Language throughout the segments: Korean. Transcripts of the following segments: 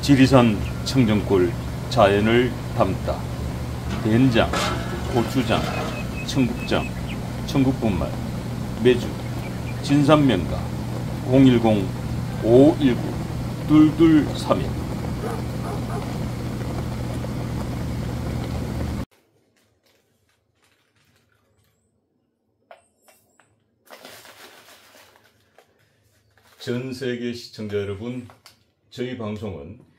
지리산 청정골 자연을 담다 된장, 고추장, 청국장, 청국분말, 매주, 진산면가 010-519-2231. 전 세계 시청자 여러분, 저희 방송은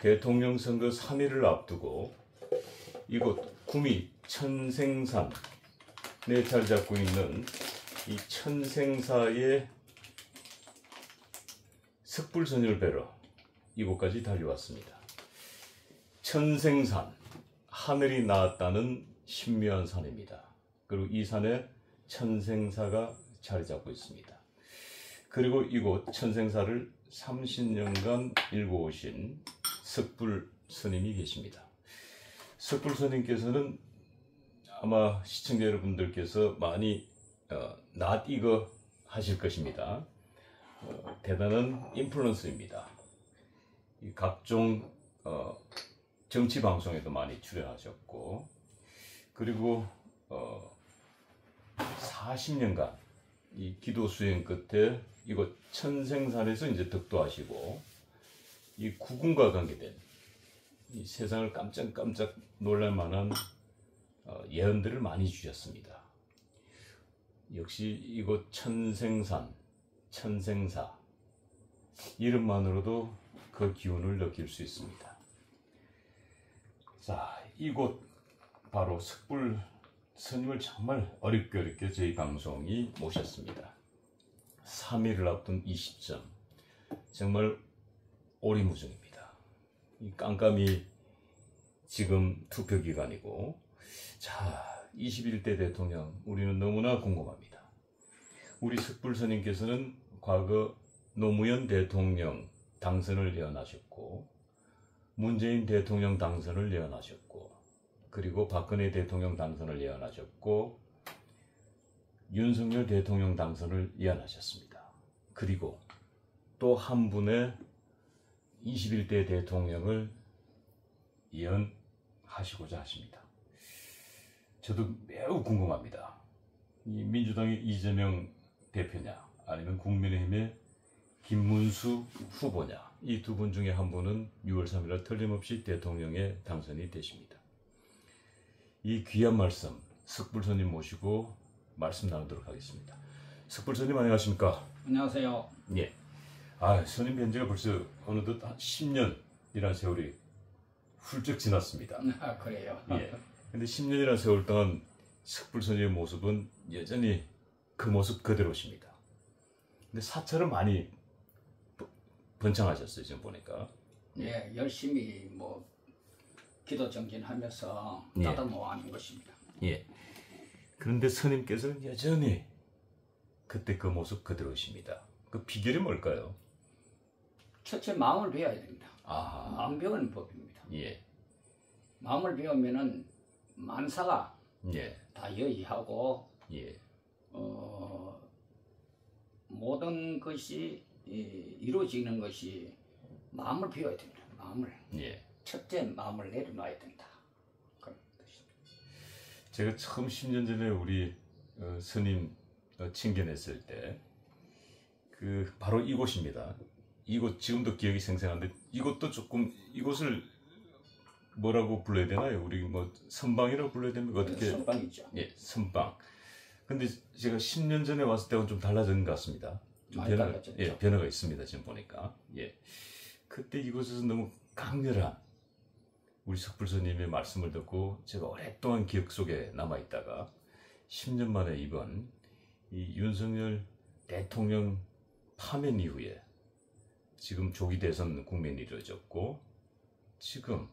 대통령 선거 3일을 앞두고 이곳 구미 천생산에 자리 잡고 있는 이 천생사의 석불선을 뵈러 이곳까지 달려왔습니다. 천생산, 하늘이 나왔다는 신묘한 산입니다. 그리고 이 산에 천생사가 자리 잡고 있습니다. 그리고 이곳 천생사를 30년간 일궈 오신 석불 스님이 계십니다. 석불 스님께서는 아마 시청자 여러분들께서 많이 낯익어 하실 것입니다. 대단한 인플루언서입니다. 각종 정치 방송에도 많이 출연하셨고, 그리고 40년간 이 기도 수행 끝에 이곳 천생산에서 이제 덕도하시고, 이 구군과 관계된 이 세상을 깜짝깜짝 놀랄만한 예언들을 많이 주셨습니다. 역시 이곳 천생산, 천생사 이름만으로도 그 기운을 느낄 수 있습니다. 자, 이곳 바로 석불 스님을 정말 어렵게 저희 방송이 모셨습니다. 3일을 앞둔 이 시점, 정말 오리무중입니다. 이 깜깜이 지금 투표 기간이고, 자, 21대 대통령 우리는 너무나 궁금합니다. 우리 석불 스님께서는 과거 노무현 대통령 당선을 예언하셨고, 문재인 대통령 당선을 예언하셨고, 그리고 박근혜 대통령 당선을 예언하셨고, 윤석열 대통령 당선을 예언하셨습니다. 그리고 또 한 분의 21대 대통령을 예언하시고자 하십니다. 저도 매우 궁금합니다. 이 민주당의 이재명 대표냐, 아니면 국민의힘의 김문수 후보냐, 이 두 분 중에 한 분은 6월 3일 틀림없이 대통령에 당선이 되십니다. 이 귀한 말씀, 석불 스님 모시고 말씀 나누도록 하겠습니다. 석불 스님 안녕하십니까? 안녕하세요. 예. 스님 뵌 지가 벌써 어느덧 한 10년이라는 세월이 훌쩍 지났습니다. 그래요. 예. 근데 10년이라는 세월 동안 석불 스님의 모습은 여전히 그 모습 그대로십니다. 근데 사찰은 많이 번창하셨어요, 지금 보니까. 예, 열심히 뭐 기도 정진하면서 예. 따다모하는 것입니다. 예. 그런데 스님께서는 여전히 그때 그 모습 그대로십니다. 그 비결이 뭘까요? 첫째 마음을 배워야 됩니다. 아, 마음 배우는 법입니다. 예, 마음을 배우면은 만사가 예, 다 여의하고 예, 모든 것이 이루어지는 것이 마음을 배워야 됩니다. 마음을. 예. 첫째 마음을 내려놔야 된다. 그런 뜻입니다. 제가 처음 10년 전에 우리 스님 친견했을 때, 그 바로 이곳입니다. 이곳 지금도 기억이 생생한데, 이곳도 조금, 이곳을 뭐라고 불러야 되나요? 우리 뭐 선방이라고 불러야 됩니까? 어떻게? 선방이죠. 예, 선방. 근데 제가 10년 전에 왔을 때하고는 좀 달라진 것 같습니다. 좀 많이 달라졌죠. 예, 변화가 있습니다. 지금 보니까. 예. 그때 이곳에서 너무 강렬한 우리 석불 스님의 말씀을 듣고 제가 오랫동안 기억 속에 남아있다가 10년 만에 이번 이 윤석열 대통령 파면 이후에 지금 조기 대선 국면이 이루어졌고, 지금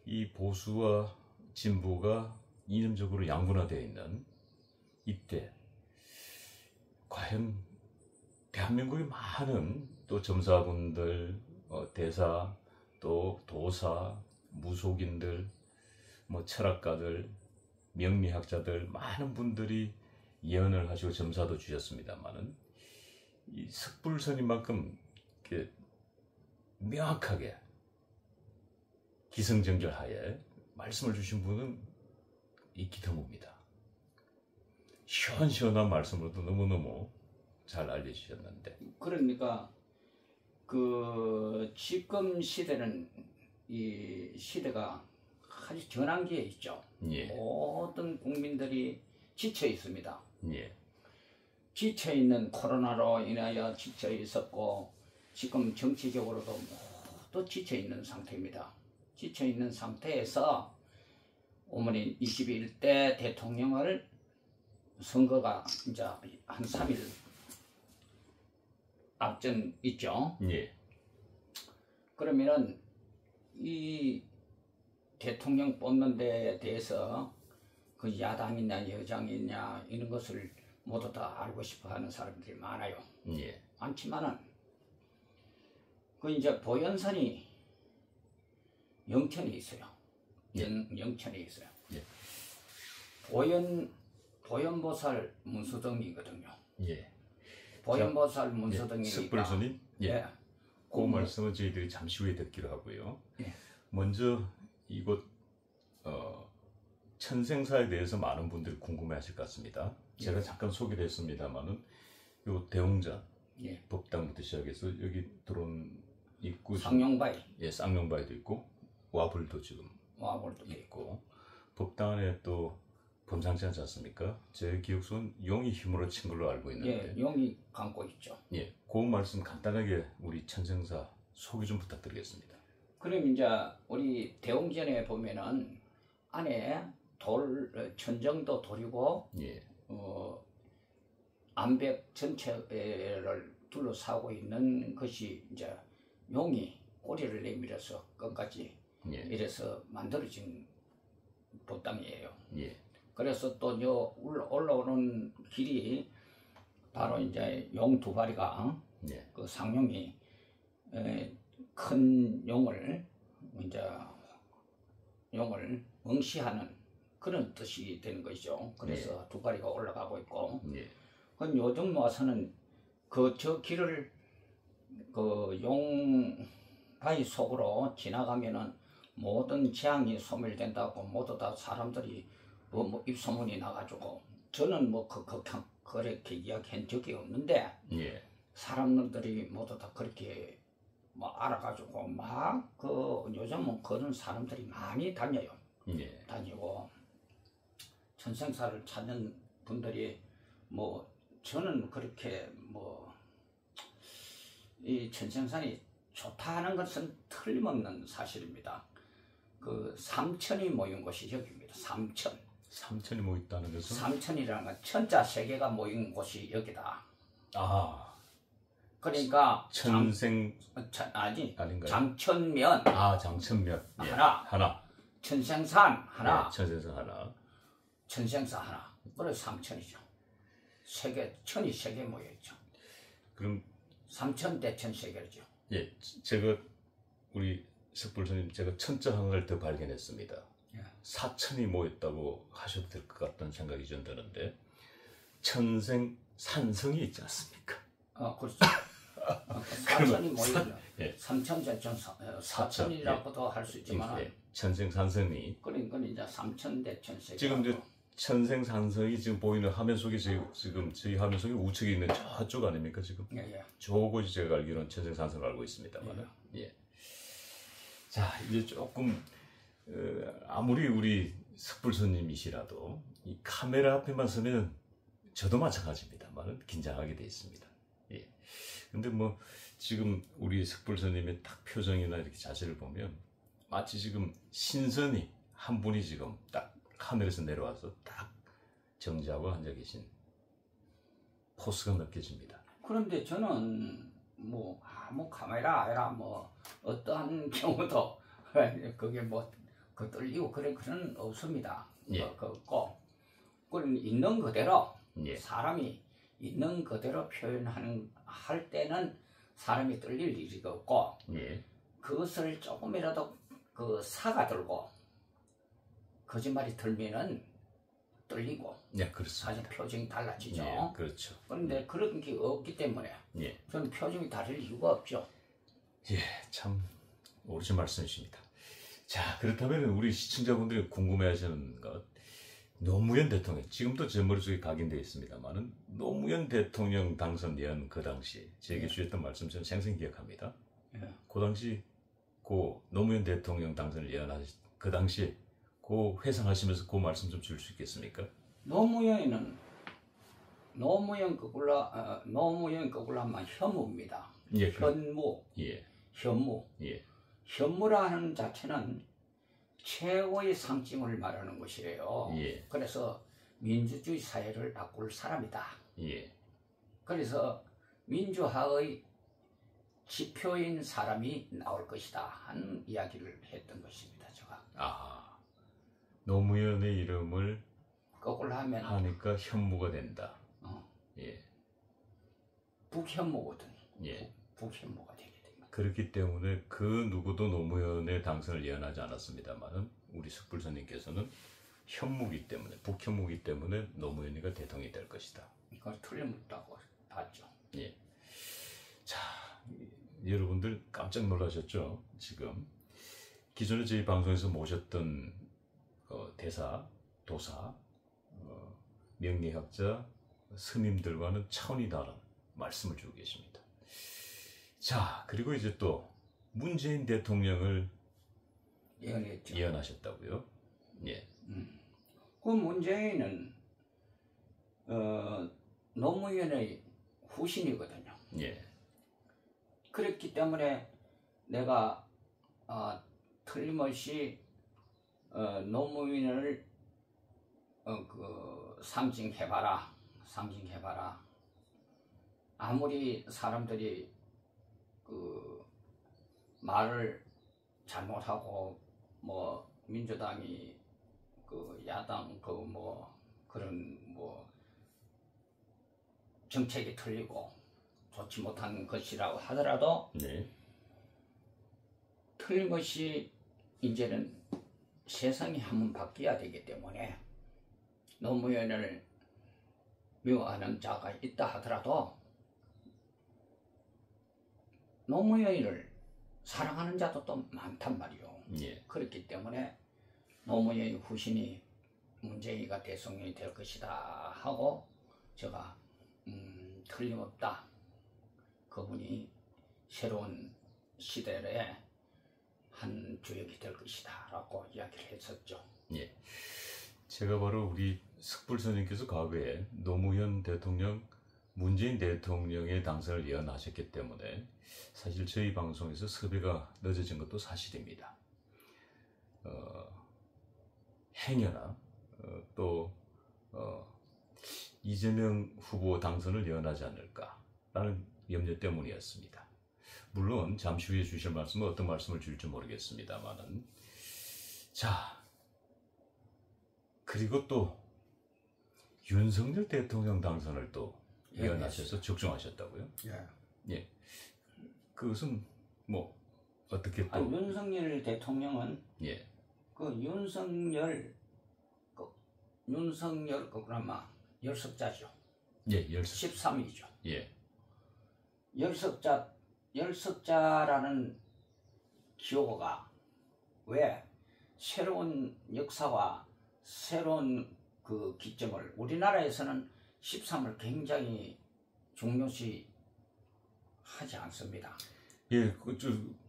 이 보수와 진보가 이념적으로 양분화되어 있는 이때, 과연 대한민국의 많은 또 점사분들, 대사, 또 도사, 무속인들, 뭐 철학가들, 명리학자들, 많은 분들이 예언을 하시고 점사도 주셨습니다만은, 이 석불 스님만큼 명확하게 기승전결하에 말씀을 주신 분은 이 기통우입니다. 시원시원한 말씀으로도 너무너무 잘 알려주셨는데, 그러니까 그 지금 시대는 이 시대가 아주 전환기에 있죠. 예, 모든 국민들이 지쳐 있습니다. 예, 지쳐 있는 코로나로 인하여 지쳐 있었고 지금 정치적으로도 모두 지쳐 있는 상태입니다. 지쳐 있는 상태에서 어머니 21대 대통령을 선거가 이제 한 3일 앞전 있죠. 예, 그러면은 이 대통령 뽑는 데에 대해서 그 야당이냐 여당이냐 이런 것을 모두 다 알고 싶어 하는 사람들이 많아요. 예, 많지만은 그 이제 보현선이 영천에 있어요. 영천에 있어요. 예. 보현보살 문수등이거든요. 예. 보현보살 예, 문수등이니까. 석불스님, 예, 예. 그 말씀은 저희들이 잠시 후에 듣기로 하고요. 예. 먼저 이곳 천생사에 대해서 많은 분들이 궁금해하실 것 같습니다. 제가 잠깐 소개를 했습니다만은 요 대웅전 예. 법당부터 시작해서 여기 들어온 입구 상용바위 예, 쌍용바위도 있고 와불도 지금 와볼도 있고. 있고 법당 안에 또 범상치 않지 않습니까? 제 기억속은 용이 힘으로 친 걸로 알고 있는데 예, 용이 감고 있죠. 예, 그 말씀 간단하게 우리 천생사 소개 좀 부탁드리겠습니다. 그럼 이제 우리 대웅전에 보면은 안에 천정도 돌이고 예, 암벽 전체를 둘러싸고 있는 것이 이제 용이 꼬리를 내밀어서 끝까지 예, 이래서 만들어진 법당이에요. 예, 그래서 또 요 올라오는 길이 바로 이제 용 두 마리가 예, 그 상용이 큰 용을 이제 용을 응시하는 그런 뜻이 되는 것이죠. 그래서 두 마리가 올라가고 있고, 예, 그 요즘 와서는 그 저 길을 그 용바위 속으로 지나가면은 모든 재앙이 소멸된다고 모두 다 사람들이 뭐 입소문이 나가지고 저는 뭐 그렇게 이야기한 적이 없는데 예, 사람들이 모두 다 그렇게 뭐 알아가지고 막 그 요즘은 그런 사람들이 많이 다녀요. 예, 다니고 천생사를 찾는 분들이 뭐 저는 그렇게 뭐 이 천생산이 좋다는 것은 틀림없는 사실입니다. 그 삼천이 모인 곳이 여기입니다. 삼천. 삼천이 뭐 있다는 것은 삼천이라는 건 천자 세계가 모인 곳이 여기다. 아, 그러니까 천생 아니 아닌가요? 장천면 아, 장천면 예, 하나. 천생산 하나, 예, 천생사 하나. 천생사 하나. 그래서 삼천이죠. 천이 세 개 모여 있죠. 그럼 삼천 대천 세계죠. 예, 제가 우리 석불스님 제가 천자 하나를 더 발견했습니다. 예. 사천이 모였다고 하셔도 될 것 같다는 생각이 좀 드는데 천생 산성이 있지 않습니까? 그렇죠. 사천이 모이면 예. 삼천 대천 사천이라고도 할 수 있지만 예, 천생 산성이 그러니까 이제 삼천 대천 세계. 지금 이제 천생 산성이 지금 보이는 화면 속에 지금 저희 화면 속에 우측에 있는 저쪽 아닙니까 지금? 예. 저곳이 제가 알기로는 천생 산성을 알고 있습니다만. 예. 자, 이제 조금 아무리 우리 석불스님이시라도 이 카메라 앞에만 서면 저도 마찬가지입니다만 긴장하게 돼 있습니다. 예. 근데 뭐 지금 우리 석불스님의 딱 표정이나 이렇게 자세를 보면 마치 지금 신선이 한 분이 지금 딱 하늘에서 내려와서 딱 정지하고 앉아 계신 포스가 느껴집니다. 그런데 저는 뭐 아무 카메라 아니라 뭐 어떠한 경우도 그게 뭐 그 떨리고 그런 없습니다. 예. 없고 그건 있는 그대로 예. 사람이 있는 그대로 할 때는 사람이 떨릴 일이 없고 예. 그것을 조금이라도 그 사가 들고 거짓말이 들면은 떨리고 네, 그렇습니다. 사실 표정이 달라지죠. 예, 그렇죠. 그런데 그런 게 없기 때문에 예. 저는 표정이 다를 이유가 없죠. 예, 참 옳으신 말씀이십니다. 자, 그렇다면 우리 시청자분들이 궁금해하시는 것, 노무현 대통령, 지금도 제 머릿속에 각인되어 있습니다만은 노무현 대통령 당선 예언 그 당시 제게 주셨던 말씀 저는 생생히 기억합니다. 그 당시 고 노무현 대통령 당선을 예언하신 그 당시 그 회상하시면서 그 말씀 좀 줄 수 있겠습니까? 노무현은 노무현 거꾸로 하면 현무입니다. 예, 현무, 예, 현무. 예, 현무라는 자체는 최고의 상징을 말하는 것이에요. 예. 그래서 민주주의 사회를 바꿀 사람이다. 예, 그래서 민주화의 지표인 사람이 나올 것이다 하는 이야기를 했던 것입니다. 제가 아, 노무현의 이름을 거꾸로 하면 하니까 현무가 된다. 예, 북현무거든. 예. 북현무가 되게 됩니다. 그렇기 때문에 그 누구도 노무현의 당선을 예언하지 않았습니다만은 우리 숙불선님께서는 현무기 때문에 북현무기 때문에 노무현이가 대통령이 될 것이다. 이걸 틀림없다고 봤죠. 예. 자, 여러분들 깜짝 놀라셨죠? 지금 기존에 저희 방송에서 모셨던 대사, 도사, 명리학자, 스님들과는 차원이 다른 말씀을 주고 계십니다. 자, 그리고 이제 또 문재인 대통령을 예언했죠. 예언하셨다고요? 예. 그 문재인은 노무현의 후신이거든요. 예. 그렇기 때문에 내가 틀림없이 노무현을 상징해봐라. 아무리 사람들이 말을 잘못하고 뭐 민주당이 야당 그런 정책이 틀리고 좋지 못한 것이라고 하더라도 네. 틀림없이 이제는 세상이 한번 바뀌어야 되기 때문에 노무현을 미워하는 자가 있다 하더라도 노무현을 사랑하는 자도 또 많단 말이요. 예. 그렇기 때문에 노무현의 후신이 문재인이가 대통령이 될 것이다 하고 제가 틀림없다. 그분이 새로운 시대의 한 주역이 될 것이다 라고 이야기를 했었죠. 예. 제가 바로 우리 숙불선님께서 과거에 노무현 대통령, 문재인 대통령의 당선을 예언하셨기 때문에 사실 저희 방송에서 섭외가 늦어진 것도 사실입니다. 행여나 또 이재명 후보 당선을 예언하지 않을까라는 염려 때문이었습니다. 물론 잠시 후에 주실 말씀은 어떤 말씀을 줄지 모르겠습니다만은, 자, 그리고 또 윤석열 대통령 당선을 또 예언하셔서 적중하셨다고요? 예. 예. 그것은 뭐 어떻게 또? 윤석열 대통령은 예. 윤석열 그나마 열석자죠. 예, 열석. 13이죠. 예. 열석자라는 기호가 왜 새로운 역사와 새로운 기점을 우리나라에서는 13을 굉장히 중요시 하지 않습니다. 예,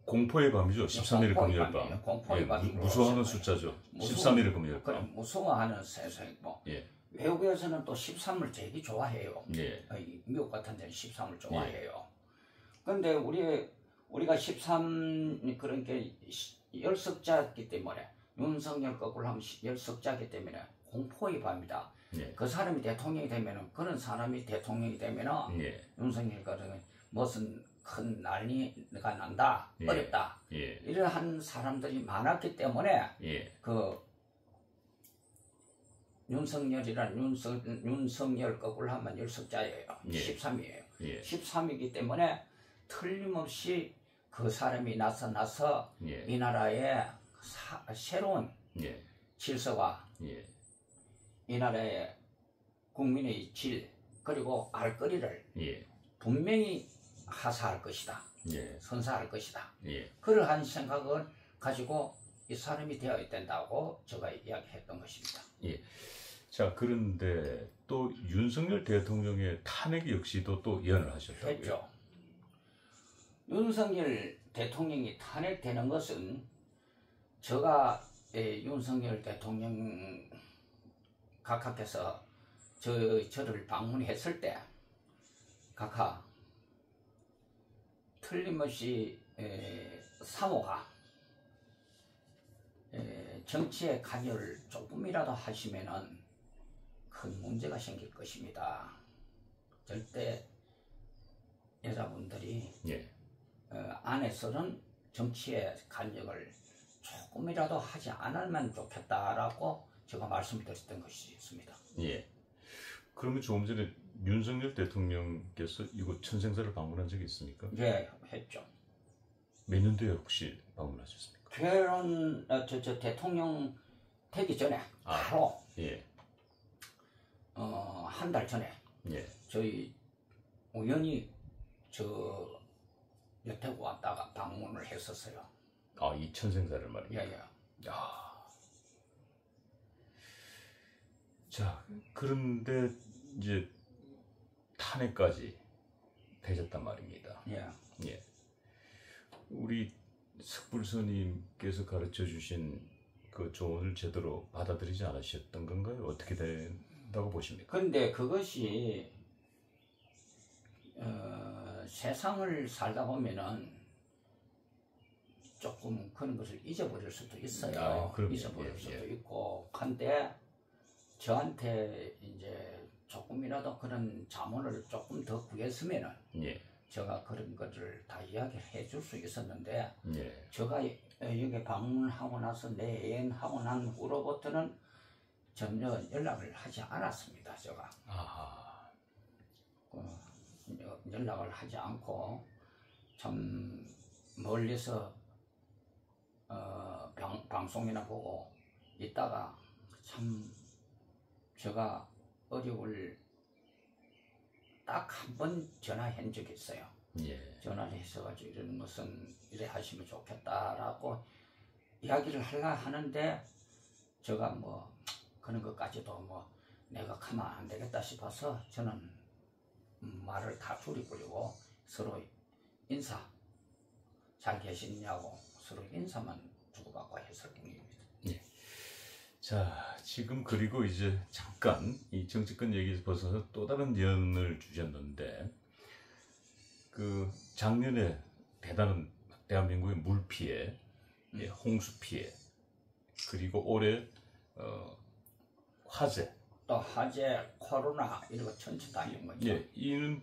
공포의 밤이죠. 13일 금요일 밤. 공포의 예, 밤. 무서워하는 숫자죠. 13일의 금요일 그래, 밤. 무서워하는 세상이고. 예. 외국에서는 또 13을 되게 좋아해요. 예. 미국 같은 데는 13을 좋아해요. 그런데 우리가 13 그런 게 열석자이기 때문에 윤석열 거꾸로 하면 열석자이기 때문에 공포의 밤이다. 예. 그 사람이 대통령이 되면은 그런 사람이 대통령이 되면은 예. 윤석열 같은 무슨 큰 난리가 난다. 예. 어렵다. 예. 이러한 사람들이 많았기 때문에 예. 윤석열 거꾸로 하면 열석자예요. 예. 13이에요. 예. 13이기 때문에 틀림없이 그 사람이 나서나서 예. 이 나라의 새로운 예. 질서와 예. 이 나라의 국민의 질 그리고 알거리를 예. 분명히 하사할 것이다. 예. 선사할 것이다. 예. 그러한 생각을 가지고 이 사람이 되어야 된다고 제가 이야기했던 것입니다. 예. 자, 그런데 또 윤석열 대통령의 탄핵 역시도 또 예언을 하셨다고요. 했죠. 윤석열 대통령이 탄핵되는 것은 제가 윤석열 대통령 각하께서 저를 방문했을 때 각하 틀림없이 사모가 정치에 관여를 조금이라도 하시면은 큰 문제가 생길 것입니다. 절대 여자분들이 예. 안에서는 정치에 관여를 조금이라도 하지 않으면 좋겠다라고 제가 말씀드렸던 것이 있습니다. 예. 그러면 조금 전에 윤석열 대통령께서 이곳 천생사를 방문한 적이 있습니까? 예, 했죠. 몇 년도에 혹시 방문하셨습니까? 결혼 대통령 되기 전에 바로 예. 한 달 전에 예. 저희 우연히 저 여태고 왔다가 방문을 했었어요. 아, 이 천생사를 말입니다. 예. 야. 자, 그런데 이제 탄핵까지 되셨단 말입니다. 예. 예. 우리 석불스님께서 가르쳐 주신 그 조언을 제대로 받아들이지 않으셨던 건가요? 어떻게 된다고 보십니까? 그런데 그것이 세상을 살다 보면은 조금 그런 것을 잊어버릴 수도 있어요. 아, 그럼요. 잊어버릴 예, 수도 예. 있고. 근데 저한테 이제 조금이라도 그런 자문을 조금 더 구했으면은 예. 제가 그런 것을 다 이야기를 해줄 수 있었는데 예. 제가 여기 방문하고 나서 내연하고 난 후로부터는 전혀 연락을 하지 않았습니다. 제가 아하. 연락을 하지 않고 참 멀리서 방송이나 보고 있다가 참 제가 어려울 딱 한 번 전화한 적이 있어요. 예. 전화를 해서가지고 이런 것은 이래 하시면 좋겠다라고 이야기를 하려 하는데 제가 뭐 그런 것까지도 뭐 내가 가면 안 되겠다 싶어서 저는 말을 다 줄이고 서로 인사 잘 계시냐고 서로 인사만 주고받고 했을 뿐입니다. 예. 자, 지금 그리고 이제 잠깐 이 정치권 얘기에서 벗어서 또 다른 예언을 주셨는데 그 작년에 대단한 대한민국의 물 피해, 예, 홍수 피해, 그리고 올해 화재, 또 화재, 코로나 이런 거 전체 다 있는 거죠. 예, 이런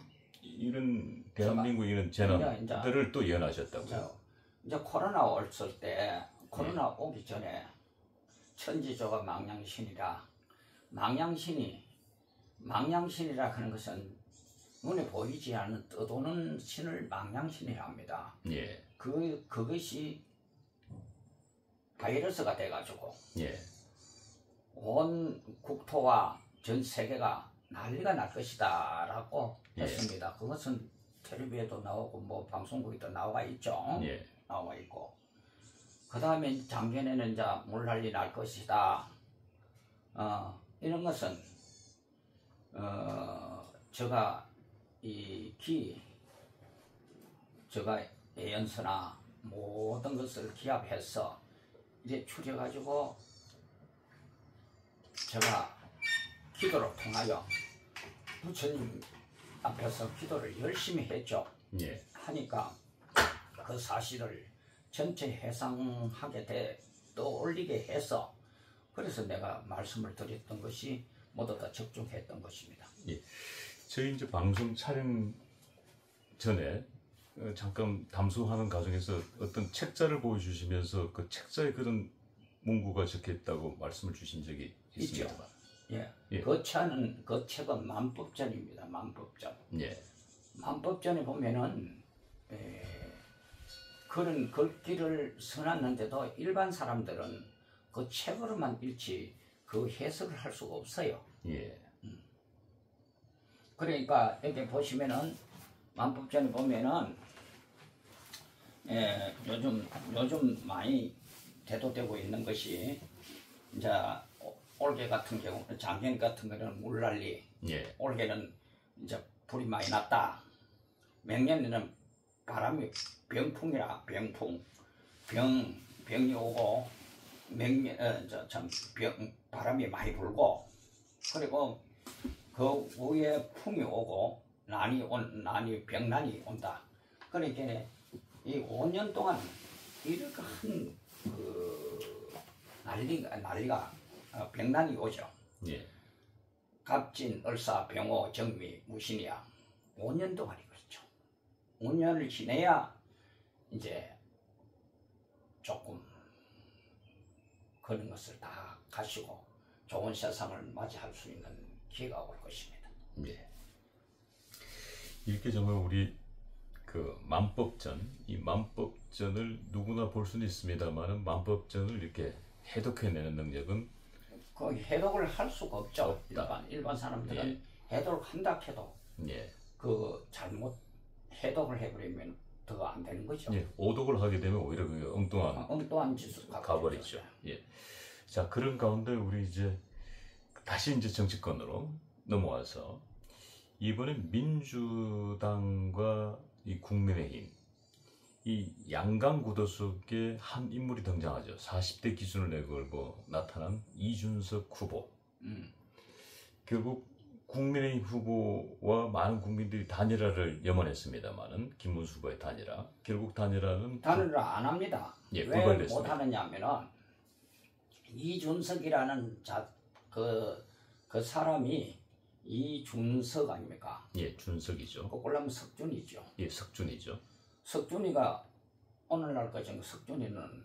대한민국 이런 재난들을 또 예언하셨다고요. 이제 코로나 왔을 때 코로나 오기 전에 천지조가 망양신이라 망양신이라 하는 것은 눈에 보이지 않는 떠도는 신을 망양신이라 합니다. 예. 그것이 바이러스가 돼가지고 예. 온 국토와 전 세계가 난리가 날 것이다 라고 했습니다. 그것은 텔레비에도 나오고 뭐 방송국에도 나와 있죠. 예. 나와 있고 그 다음에 작년에는 이제 물난리 날 것이다. 이런 것은 제가 제가 예언서나 모든 것을 기합해서 이제 추려가지고 제가 기도를 통하여 부처님 앞에서 기도를 열심히 했죠. 예. 하니까 그 사실을 전체 해상하게 떠올리게 해서 그래서 내가 말씀을 드렸던 것이 모두 다 적중했던 것입니다. 예. 저희 이제 방송 촬영 전에 잠깐 담소하는 과정에서 어떤 책자를 보여주시면서 그 책자에 그런 문구가 적혀 있다고 말씀을 주신 적이 있습니다. 있죠. 예. 예. 그 책은 만법전입니다. 만법전. 예. 만법전에 보면은 그런 글귀를 써놨는데도 일반 사람들은 그 책으로만 읽지 그 해석을 할 수가 없어요. 예. 그러니까 여기 보시면은 만법전에 보면은 요즘 많이 대두되고 있는 것이 이제 올해 같은 경우, 작년 같은 경우는 물난리, 예. 올해는 이제 불이 많이 났다. 맹년에는 바람이 병풍이라 병이 오고 바람이 많이 불고 그리고 그 위에 풍이 오고 병난이 온다. 그러니까 이 5년 동안 이렇게 난리가 병난이 오죠. 예. 갑진, 을사, 병호, 정미, 무신이야. 5년 동안이 그렇죠. 5년을 지내야 이제 조금 그런 것을 다 가시고 좋은 세상을 맞이할 수 있는 기회가 올 것입니다. 예. 이렇게 정말 우리 그 만법전, 이 만법전을 누구나 볼 수는 있습니다만은 만법전을 이렇게 해독해내는 능력은 그 해독을 할 수가 없죠. 없다. 일반 사람들은 해독을 한다 해도 예. 그 잘못 해독을 해버리면 더 안 되는 거죠. 예. 오독을 하게 되면 오히려 그 엉뚱한 짓을 가버리죠. 예. 자, 그런 가운데 우리 이제 다시 이제 정치권으로 넘어와서 이번에 민주당과 이 국민의힘 이 양강 구도 속에 한 인물이 등장하죠. 40대 기준을 내걸고 나타난 이준석 후보. 결국 국민의힘 후보와 많은 국민들이 단일화를 염원했습니다만은 김문수 후보의 단일화. 결국 단일화는 안 합니다. 예, 왜 불발됐습니다. 못 하느냐면은 이준석이라는 그 사람이 이준석 아닙니까? 예, 준석이죠. 거꾸로 하면 석준이죠. 예, 석준이죠. 석준이가 오늘날까지 석준이는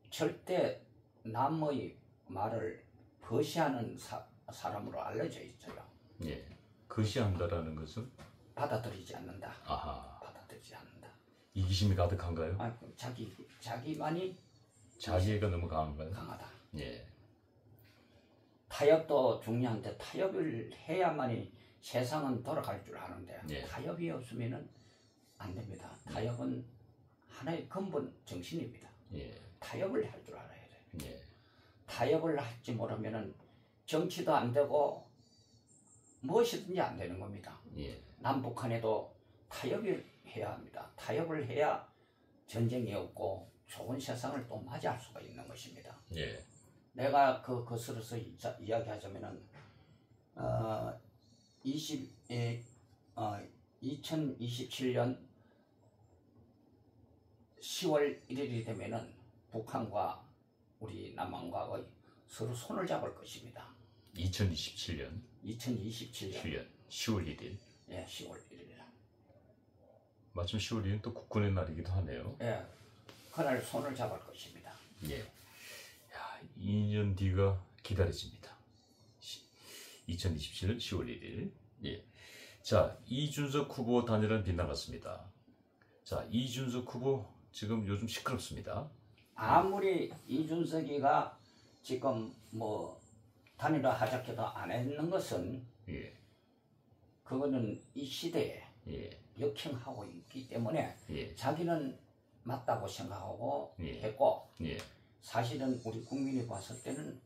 절대 남의 말을 거시하는 사람으로 알려져 있어요. 예, 거시한다라는 것은 받아들이지 않는다. 아하, 받아들이지 않는다. 이기심이 가득한가요? 아, 자기만이 자기애가 너무 강한가요? 강하다. 예, 타협도 중요한데 타협을 해야만이 세상은 돌아갈 줄 아는데 예. 타협이 없으면은 안 됩니다. 타협은 하나의 근본 정신입니다. 예, 타협을 할 줄 알아야 돼요. 예, 타협을 할지 모르면은 정치도 안 되고 무엇이든지 안 되는 겁니다. 예, 남북한에도 타협을 해야 합니다. 타협을 해야 전쟁이 없고 좋은 세상을 또 맞이할 수가 있는 것입니다. 예, 내가 거슬러서 이야기하자면은 2027년 10월 1일이 되면은 북한과 우리 남한과 서로 손을 잡을 것입니다. 2027년 2027년 10월 1일. 예, 10월 1일. 마침 10월 1일은 또 국군의 날이기도 하네요. 예, 그날 손을 잡을 것입니다. 예, 야, 2년 뒤가 기다려집니다. 2027년 10월 1일. 예. 자, 이준석 후보 단일화는 빗나갔습니다. 자, 이준석 후보 지금 요즘 시끄럽습니다. 아무리 이준석이가 지금 뭐 단일화 하자해도 안 했는 것은 예, 그거는 이 시대에 예, 역행하고 있기 때문에 예, 자기는 맞다고 생각하고 예. 했고 예, 사실은 우리 국민이 봤을 때는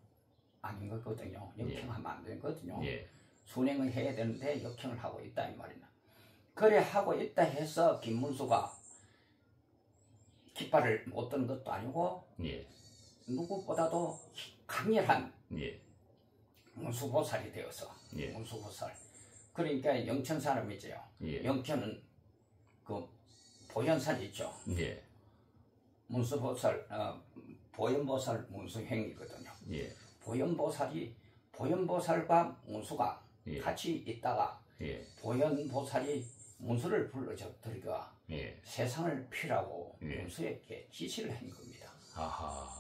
아닌 거거든요. 역행하면 안 되거든요. 예, 순행을 해야 되는데 역행을 하고 있다 이 말이나. 그래 하고 있다 해서 김문수가 깃발을 못 드는 것도 아니고 예, 누구보다도 강렬한 예, 문수보살이 되어서 예. 문수보살. 그러니까 영천 사람이죠. 예. 영천은 그 보현산 있죠. 예, 문수보살, 보현보살 문수행이거든요. 예, 보현보살과 문수가 예. 같이 있다가 예, 보현보살이 문수를 불러들이가 예. 세상을 피라고 예. 문수에게 지시를 한 겁니다. 아하.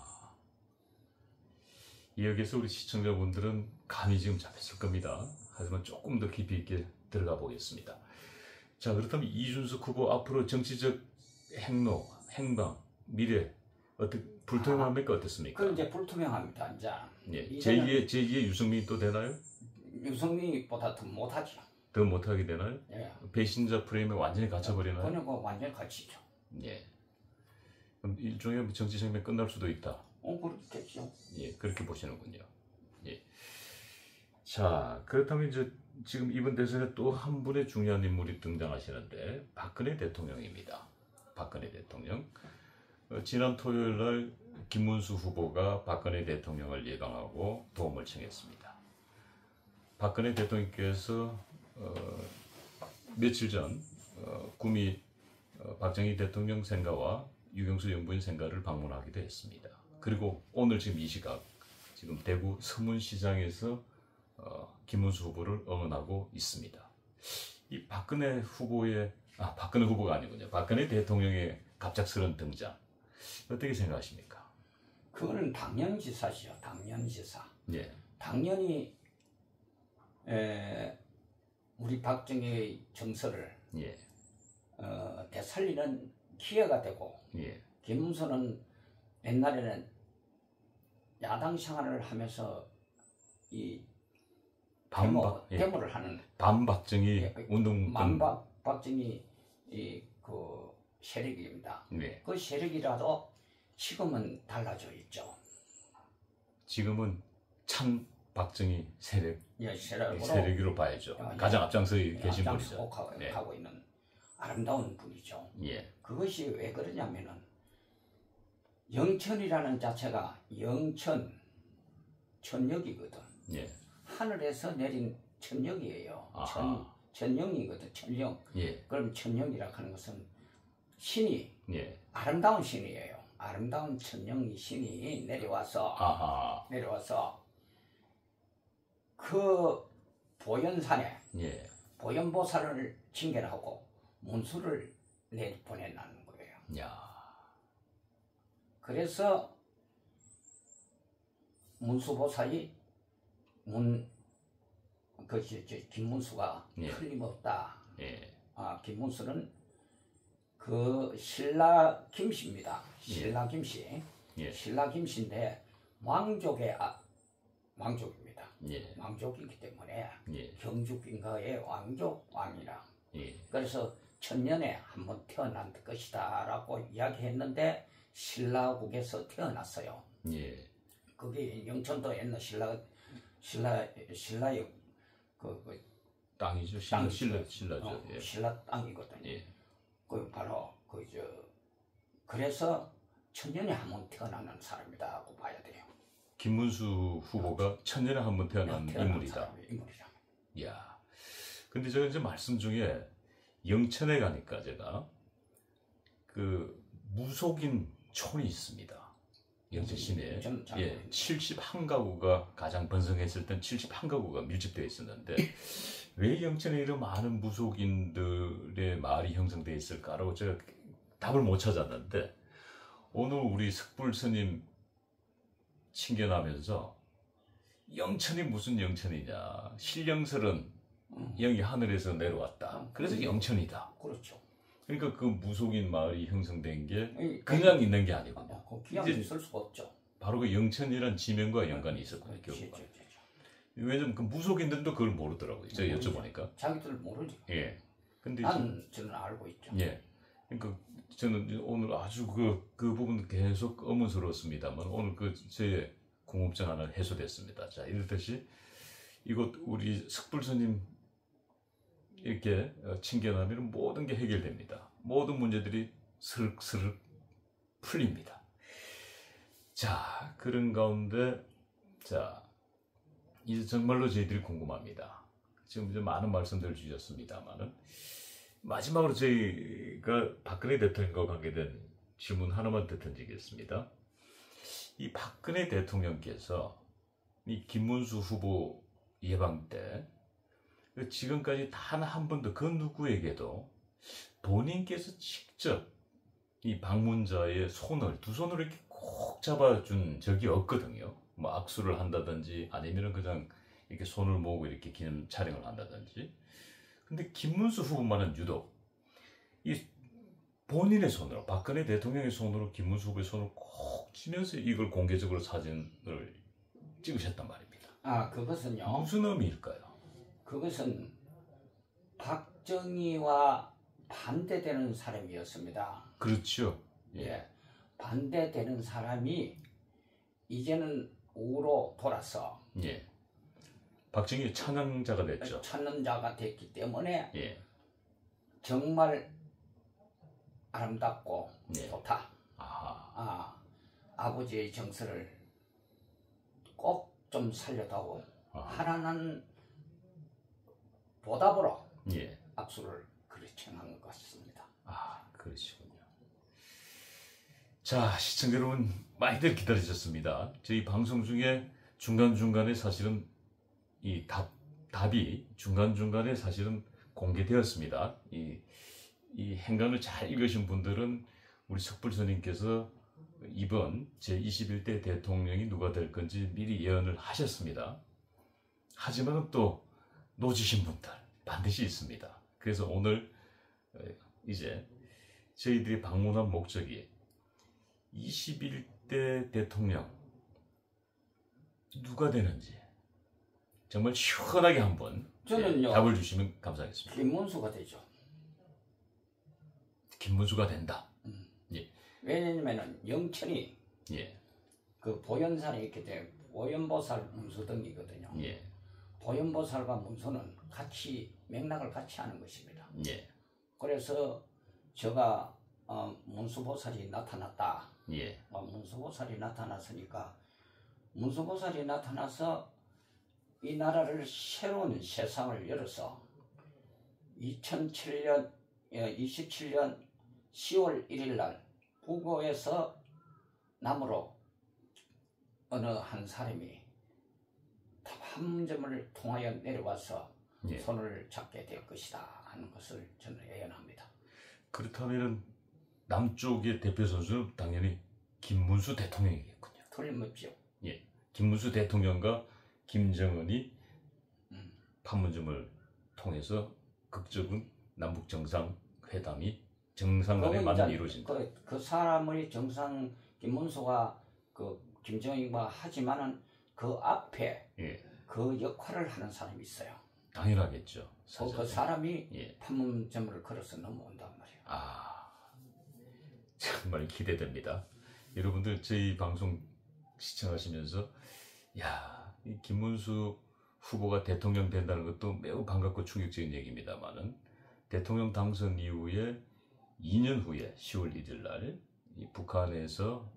여기서 우리 시청자분들은 감이 지금 잡혔을 겁니다. 하지만 조금 더 깊이 있게 들어가 보겠습니다. 자, 그렇다면 이준석 후보 앞으로 정치적 행로, 행방, 미래 어떻게 불투명합니까? 어떻습니까? 그건 이제 불투명합니다. 이제 예, 이제는 제2의 유승민이 또 되나요? 유승민보다 더 못하죠. 더 못하게 되나요? 예. 배신자 프레임에 완전히 갇혀버리나요? 그냥 완전히 갇히죠. 예. 그럼 일종의 정치 생명 끝날 수도 있다. 그렇겠죠. 예, 그렇게 보시는군요. 예. 자, 그렇다면 이제 지금 이번 대선에 또 한 분의 중요한 인물이 등장하시는데 박근혜 대통령입니다. 박근혜 대통령. 지난 토요일 날 김문수 후보가 박근혜 대통령을 예방하고 도움을 청했습니다. 박근혜 대통령께서 며칠 전 구미 박정희 대통령 생가와 유경수 영부인 생가를 방문하기도 했습니다. 그리고 오늘 지금 이 시각 지금 대구 서문시장에서 김문수 후보를 응원하고 있습니다. 이 박근혜 후보가 아니군요. 박근혜 대통령의 갑작스런 등장 어떻게 생각하십니까? 그거는 당연지사시죠. 당연지사. 예. 당연히 우리 박정희의 정서를 예. 되살리는 기회가 되고, 예. 김문수는 옛날에는 야당 생활을 하면서 이 데모를 하는 반박정희 운동 반박정희 그 세력입니다. 네. 그 세력이라도 지금은 달라져 있죠. 지금은 찬 박정희 세력으로 세력으로 봐야죠. 가장 앞장서 계신 분이죠. 가고 있는 아름다운 분이죠. 예. 그것이 왜 그러냐면은 영천이라는 자체가 천역이거든. 예. 하늘에서 내린 천역이에요. 아하. 천령이거든. 천령. 예. 그럼 천령이라 하는 것은 신이 예. 아름다운 신이에요. 아름다운 천령이 신이 내려와서 그 보현산에 예. 보현보살을 징계하고 문수를 내보내라는 거예요. 야. 그래서 문수보살이 김문수가 예. 틀림없다. 예. 김문수는 그 신라 김씨입니다. 신라 김씨. 예. 신라 김씨인데 왕족입니다. 예. 왕족이기 때문에 예. 경주빈가의 왕이라. 예. 그래서 천년에 한 번 태어난 것이다라고 이야기했는데 신라국에서 태어났어요. 예. 그게 영천도 옛날 신라의 땅이죠. 신라죠. 예. 신라 땅이거든요. 예. 그 바로 그래서 천년에 한 번 태어나는 사람이다고 봐야 돼요. 김문수 후보가 천년에 한 번 태어난 인물이다. 인물이라. 이야. 근데 제가 이제 말씀 중에 영천에 가니까 제가 그 무속인 촌이 있습니다. 영천 시내에. 71가구가 가장 번성했을 땐 71가구가 밀집되어 있었는데 왜 영천에 이런 많은 무속인들의 마을이 형성되어 있을까라고 제가 답을 못 찾았는데 오늘 우리 석불 스님 친견하면서 영천이 무슨 영천이냐. 신령설은 영이 하늘에서 내려왔다. 그래서 영천이다. 그렇죠. 그러니까 그 무속인 마을이 형성된 게 그냥 있는 게 아니거든요. 그냥 있을 수가 없죠. 바로 그 영천이라는 지명과 연관이 있었거든요. 결국은. 왜냐면 그 무속인들도 그걸 모르더라고요. 제가 여쭤보니까. 자기들 모르죠. 예. 근데 저는 알고 있죠. 예. 그러니까 저는 오늘 아주 그 부분 계속 의문스러웠습니다만 오늘 제 궁금증 하나 해소됐습니다. 자, 이렇듯이 이곳 우리 석불스님 이렇게 친견하면 모든 게 해결됩니다. 모든 문제들이 스륵스륵 풀립니다. 자, 그런 가운데 자, 이제 정말로 저희들이 궁금합니다. 지금 이제 많은 말씀들을 주셨습니다만은 마지막으로 저희가 박근혜 대통령과 관계된 질문 하나만 더 던지겠습니다. 이 박근혜 대통령께서 이 김문수 후보 예방 때 지금까지 단 한 번도 그 누구에게도 본인께서 직접 이 방문자의 두 손을 이렇게 꼭 잡아준 적이 없거든요. 뭐 악수를 한다든지 아니면 그냥 이렇게 손을 모으고 이렇게 기념 촬영을 한다든지. 근데 김문수 후보만은 유독 이 본인의 손으로 박근혜 대통령의 손으로 김문수 후보의 손을 꼭 쥐면서 이걸 공개적으로 사진을 찍으셨단 말입니다. 그것은요. 무슨 의미일까요? 그것은 박정희와 반대되는 사람이었습니다. 그렇죠. 예. 반대되는 사람이 이제는 우로 돌아서 예. 박정희 찬양자가 됐죠. 찾는 자가 됐기 때문에 예. 정말 아름답고 예. 좋다. 아버지의 정서를 꼭 좀 살려다오. 하나는 보답으로 예. 악수를 그리 청한 것 같습니다. 그러시군요. 자, 시청자 여러분 많이들 기다리셨습니다. 저희 방송 중에 중간중간에 사실은 이 답이 중간중간에 사실은 공개되었습니다. 이 행간을 잘 읽으신 분들은 우리 석불스님께서 이번 제21대 대통령이 누가 될 건지 미리 예언을 하셨습니다. 하지만 또 놓치신 분들 반드시 있습니다. 그래서 오늘 이제 저희들이 방문한 목적이 21대 대통령 누가 되는지 정말 시원하게 한번 저는요, 답을 주시면 감사하겠습니다. 김문수가 되죠. 김문수가 된다. 왜냐면은 영천이 예. 그 보현산에 있기 때문에 보현보살 문수등이거든요. 예. 보현보살과 문수는 같이 맥락을 같이 하는 것입니다. 예. 그래서 제가 문수보살이 나타났다. 예. 문수보살이 나타났으니까 문수보살이 나타나서 이 나라를 새로운 세상을 열어서 2007년 27년 10월 1일 날 부고에서 남으로 어느 한 사람이 판문점을 통하여 내려와서 예. 손을 잡게 될 것이다 하는 것을 저는 예언합니다. 그렇다면 남쪽의 대표 선수는 당연히 김문수 대통령이겠군요. 틀림없죠. 예. 김문수 대통령과 김정은이 판문점을 통해서 극적인 남북 정상회담이 정상간에 만남이 이루어진다. 그 사람의 정상 김문수가 그 김정일과 하지만은 그 앞에 예. 그 역할을 하는 사람이 있어요. 당연하겠죠. 그 사람이 예. 판문점을 걸어서 넘어온단 말이에요. 정말 기대됩니다. 여러분들 저희 방송 시청하시면서 이 김문수 후보가 대통령 된다는 것도 매우 반갑고 충격적인 얘기입니다만은 대통령 당선 이후에 2년 후에 10월 1일 날 북한에서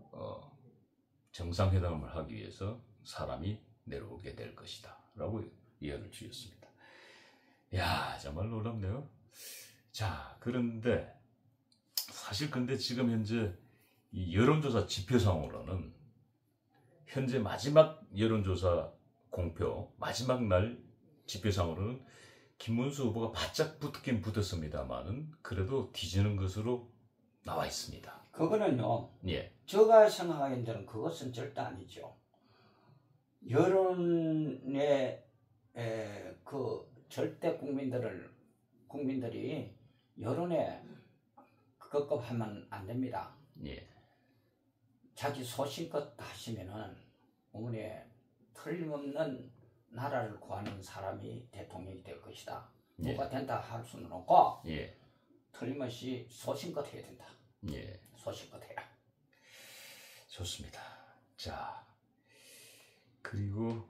정상회담을 하기 위해서 사람이 내려오게 될 것이다 라고 예언을 주셨습니다. 정말 놀랍네요. 자, 그런데 사실 근데 지금 현재 이 여론조사 지표상으로는 현재 마지막 여론조사 공표 마지막 날 지표상으로는 김문수 후보가 바짝 붙긴 붙었습니다만은 그래도 뒤지는 것으로 나와 있습니다. 그거는요. 예. 제가 생각하기에는 그것은 절대 아니죠. 여론의 그 절대 국민들이 여론에 급급하면 안 됩니다. 예. 자기 소신껏 하시면은 어머니 틀림없는 나라를 구하는 사람이 대통령이 될 것이다. 누가 된다 할 수는 없고 틀림없이 소신껏 해야 된다. 소신껏 해라. 좋습니다. 자, 그리고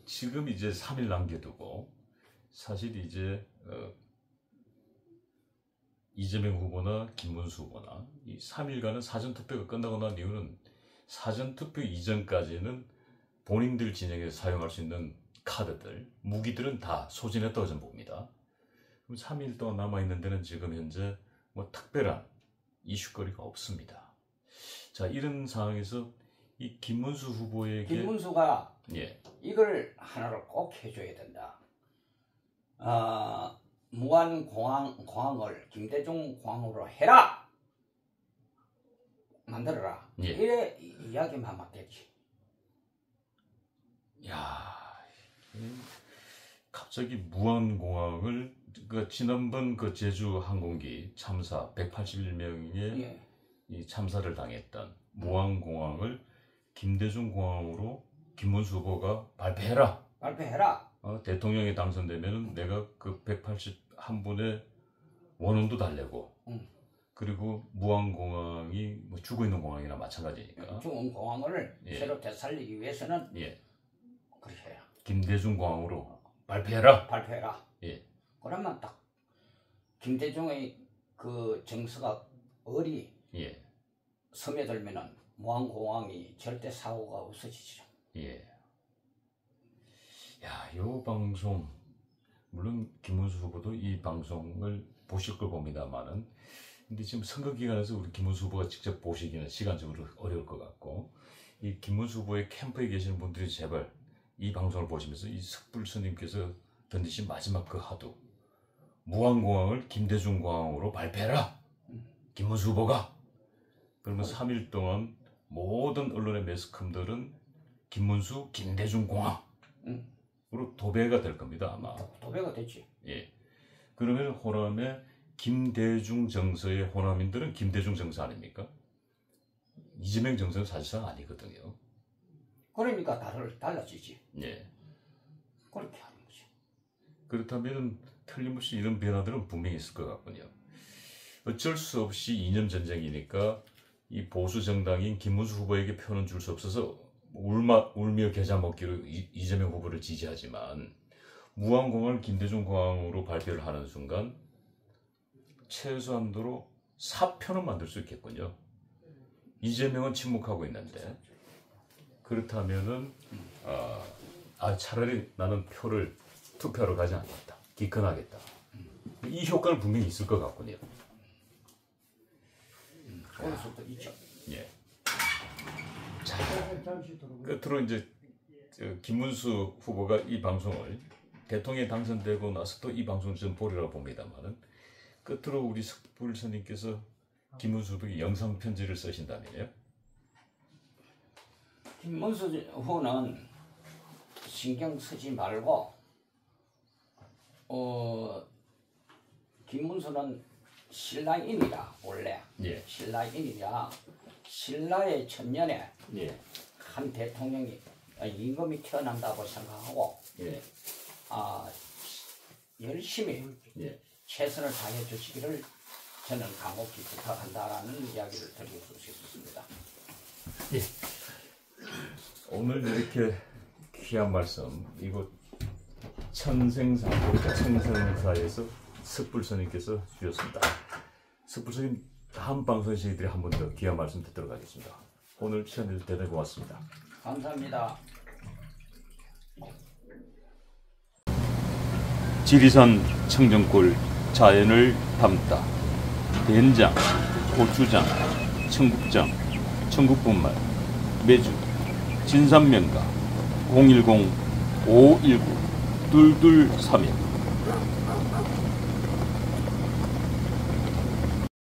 지금 이제 3일 남겨두고 사실 이제 이재명 후보나 김문수 후보나 이 3일간은 사전투표가 끝나고 난 이유는 사전투표 이전까지는 본인들 진영에서 사용할 수 있는 카드들, 무기들은 다 소진했다고 저는 봅니다. 그럼 3일 동안 남아있는 데는 지금 현재 뭐 특별한 이슈거리가 없습니다. 자, 이런 상황에서 이 김문수 후보에게 김문수가 이걸 하나를 꼭 해줘야 된다. 무한공항을 김대중 공항으로 해라! 만들어라. 이래 이야기만 맞겠지. 갑자기 무한공항을 지난번 그 제주 항공기 참사 181명의 이 참사를 당했던 무한공항을 김대중 공항으로 김문수 후보가 발표해라. 대통령이 당선되면 내가 그 181분의 원혼도 달래고 그리고 무안공항이 뭐 죽어 있는 공항이나 마찬가지니까. 죽은 공항을 예. 새로 되살리기 위해서는 예. 그렇게 해야. 김대중 공항으로 발표해라. 발표해라. 예. 그러면 딱 김대중의 그 정서가 얼이 예. 스며들면은 무안공항이 절대 사고가 없어지죠. 예. 야, 요 방송 물론 김문수 후보도 이 방송을 보실 걸 봅니다만은 근데 지금 선거 기간에서 우리 김문수 후보가 직접 보시기는 시간적으로 어려울 것 같고 이 김문수 후보의 캠프에 계시는 분들이 제발 이 방송을 보시면서 이 석불 스님께서 던지신 마지막 그 화두 무안공항을 김대중 공항으로 발표해라. 김문수 후보가. 그러면 3일 동안 모든 언론의 매스컴들은 김문수 김대중 공항으로 도배가 될 겁니다 아마. 도배가 됐지. 예. 그러면 호남의 김대중 정서의 호남인들은 김대중 정서 아닙니까? 이재명 정서는 사실상 아니거든요. 그러니까 달라지지. 예. 그렇게 하는 거지. 그렇다면 틀림없이 이런 변화들은 분명히 있을 것 같군요. 어쩔 수 없이 이념 전쟁이니까 이 보수 정당인 김문수 후보에게 표는 줄 수 없어서 울며 겨자 먹기로 이재명 후보를 지지하지만 무안공항을 김대중 공항으로 발표를 하는 순간 최소한도로 사표는 만들 수 있겠군요. 이재명은 침묵하고 있는데 그렇다면은 차라리 나는 투표하러 가지 않겠다. 기권하겠다. 이 효과는 분명히 있을 것 같군요. 그럴 수도 있죠. 예. 자, 끝으로 이제 김문수 후보가 이 방송을 대통령에 당선되고 나서 또 이 방송을 좀 보리라고 봅니다만은 끝으로 우리 석불 스님께서 김문수 후보에게 영상 편지를 쓰신다면요. 김문수 후보는 신경 쓰지 말고 김문수는 신라인이라 원래 예. 신라인이라 신라의 천년에 예. 한 대통령이 임금이 태어난다고 생각하고 예. 열심히 예. 최선을 다해 주시기를 저는 간곡히 부탁한다라는 이야기를 드리고 싶습니다. 예. 오늘 이렇게 귀한 말씀 이곳 청생사에서 석불 스님께서 주셨습니다. 석불 스님 다음 방송에 저희들이 한 번 더 귀한 말씀 듣도록 하겠습니다. 오늘 시간 내주셔서 대단히 고맙습니다. 감사합니다. 지리산 청정골 자연을 담다 된장, 고추장, 청국장, 청국분말, 매주, 진산면가 010-519-2231